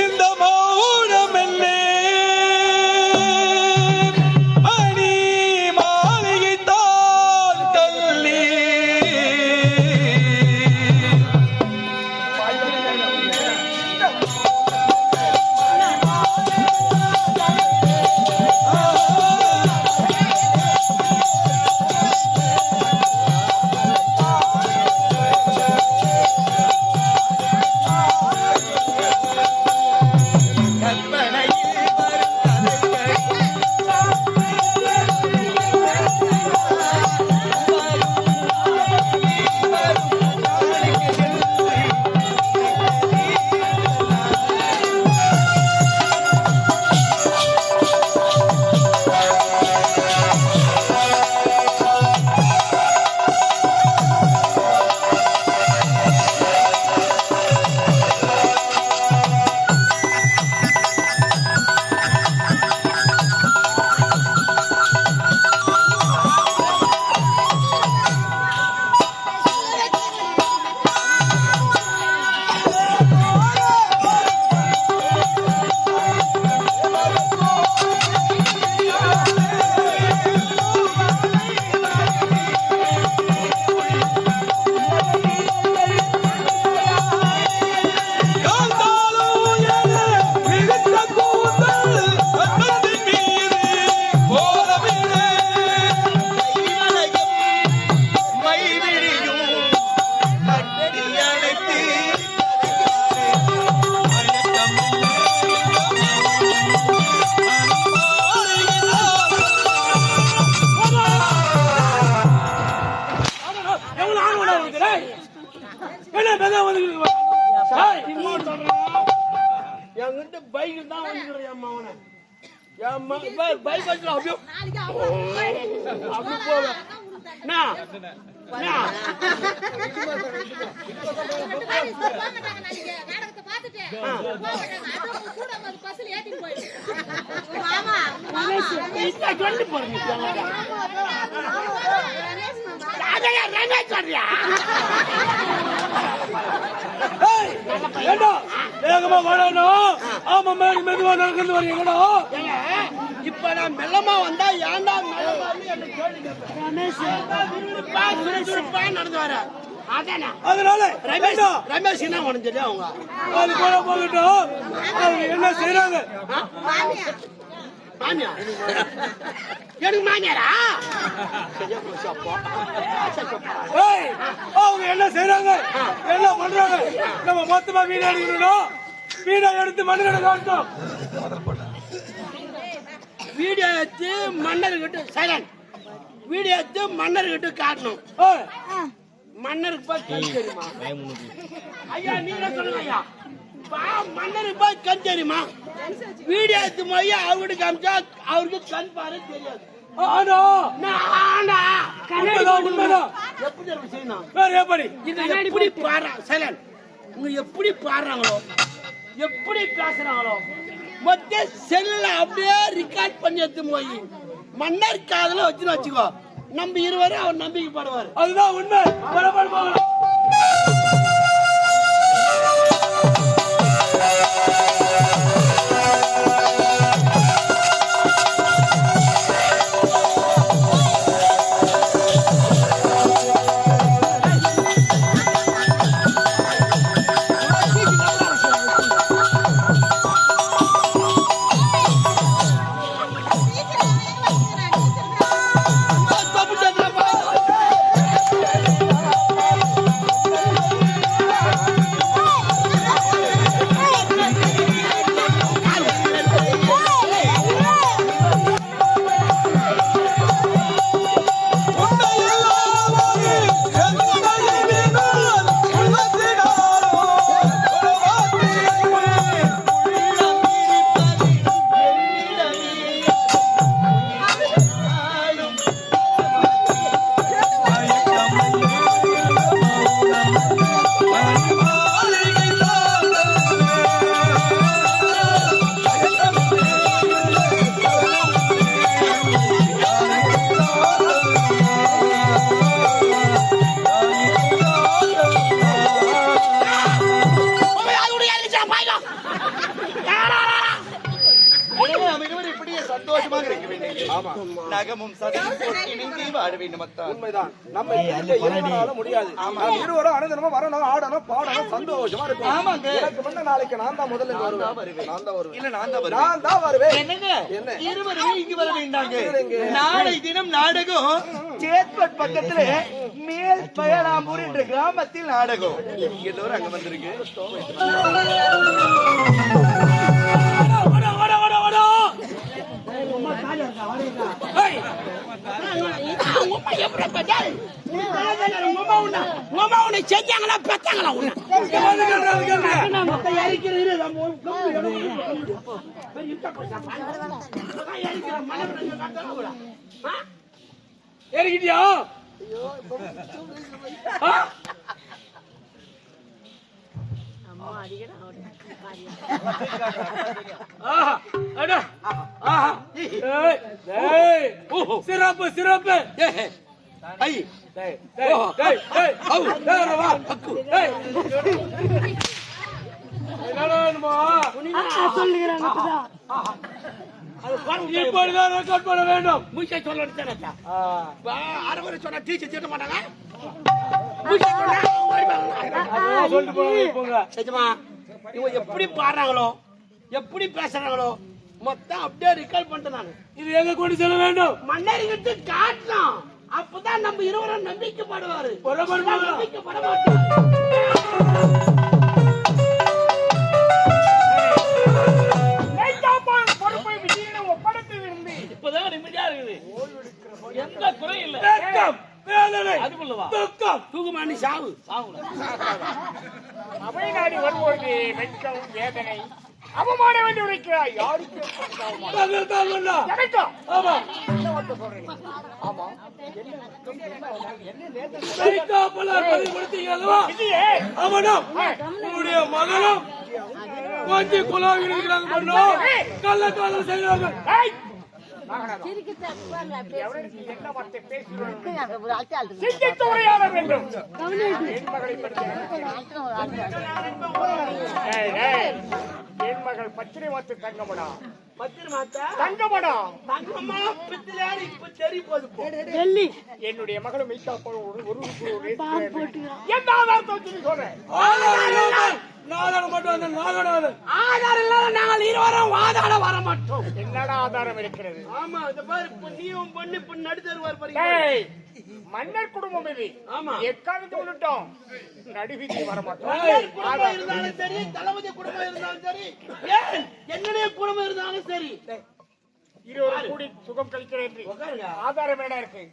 இந்த மௌனம் என்ன மணி மாளிகை தான் தள்ளி பைக்கில் தான் வந்துக்கிறேன் பைக் வச்சு அப்படி போவேன் இப்ப நான் மெல்லமா வந்தா ஏன்டா நடந்து வர அதனால ரமேஷ் என்ன உடஞ்சது அவங்க அது கூட போகட்டும். அவங்க என்ன செய்யறாங்க? எனக்கு மாமியாரா? அவங்க என்ன செய்யறாங்க, என்ன பண்றாங்க? நம்ம மொத்தமா வீடு எடுக்கணும். வீடை எடுத்து மண்ணில் காட்டணும். வீடியோ எடுத்து மன்னர்கிட்ட சைலண்ட் வீடியோ எடுத்து மன்னர்கிட்ட காட்டணும். மன்னருக்கு போய் கண் தெரியுமா? ஐயா நீங்க சொல்லுங்க ஐயா. மன்னருக்கு போய் கண் தெரியுமா? வீடியோ எடுத்து போய் அவர்கிட்ட காமிச்சா அவருக்கு கண் பாரு தெரியாது. எப்படி பாடுறாங்க சைலண்ட் எப்படி பாடுறாங்களோ எப்படி பேசுறாங்களோ மொத்த செல்ல அப்படியே ரெக்கார்ட் பண்ணி எடுத்து போய் மன்னர் காதல வச்சுன்னு வச்சுக்கோ. நம்ம இருவரும் அவர் நம்பிக்கை பாடுவார். அதுதான் உண்மை. நகமும் சதையும் போட்டு இணைந்தே வாழ வேண்டும் அத்தான். உண்மைதான். நம்ம இருவரால முடியாது. இருவரும் அனுதினமும் வரணும், ஆடணும், பாடணும், சந்தோஷமா இருக்கும். ஆமாங்க. எனக்கு முன்ன நாளைக்கு நான் தான் முதல்ல வருவேன். நான் தான் வருவேன். இல்ல நான் தான் வருவேன். நான் தான் வருவேன். என்னங்க என்ன? இருவரும் இங்கு வர வேண்டாங்க. நாளை தினம் நாடகம் சேத்பட் பக்கத்துல மேல் பயலாம்பூர் என்ற கிராமத்தில் நாடகம். எல்லோரும் அங்க வந்திருக்கு. செஞ்சாங்களா பெத்தாங்களா ஏறிக்கிட்டியா? சிறப்பு சிறப்பு. இப்படிதான் ரெக்கார்ட் பண்ண வேண்டும். முக்கிய சொல்ல அரைவரை சொன்னா டீச்சர் திட்ட மாட்டாங்க. இவங்க எப்படி பாடுறாங்களோ எப்படி பேசுறாங்களோ மொத்தம் அப்படியே ரெக்கார்ட் பண்ணிட்டு நாங்க இது எங்க கொண்டு செல்ல வேண்டும். மன்னர்கிட்ட காட்டலாம். அப்பதான் நம்ம இருவரும் நம்பிக்கைப்படுவாரு. நம்பிக்கைப்பட மாட்டோம். இப்பதான் நிம்மதியா இருக்குது. எந்த குறை இல்ல. தூக்குமானி சாவு அவை நாடி வரும்போது வெட்கம் வேதனை அவமானம் என்று உரைக்கிறாய். யாருக்கு மகனும் கொஞ்சம் குழாவி கள்ளக்காலம் செய்வாங்க. என் மகள் பத்திரை மாத்து தங்கமடா. என்னுடைய மகளும் என்னடா ஆதாரம் இருக்கிறது? ஆமா நீயும் பொண்ணு நடுத்தருவார். மன்னர் குடும்பம் இது. ஆமா எக்காலத்து விட்டுட்டோம் நடுவிக்கு வரமாட்டோம். இருந்தாலும் சரி தளபதி குடும்பம் இருந்தாலும் சரி என்னுடைய குடும்பம் இருந்தாலும் சரி இருவரும் கூடி சுகம் கழிக்கிறேன். ஆதாரம் என்ன இருக்கு?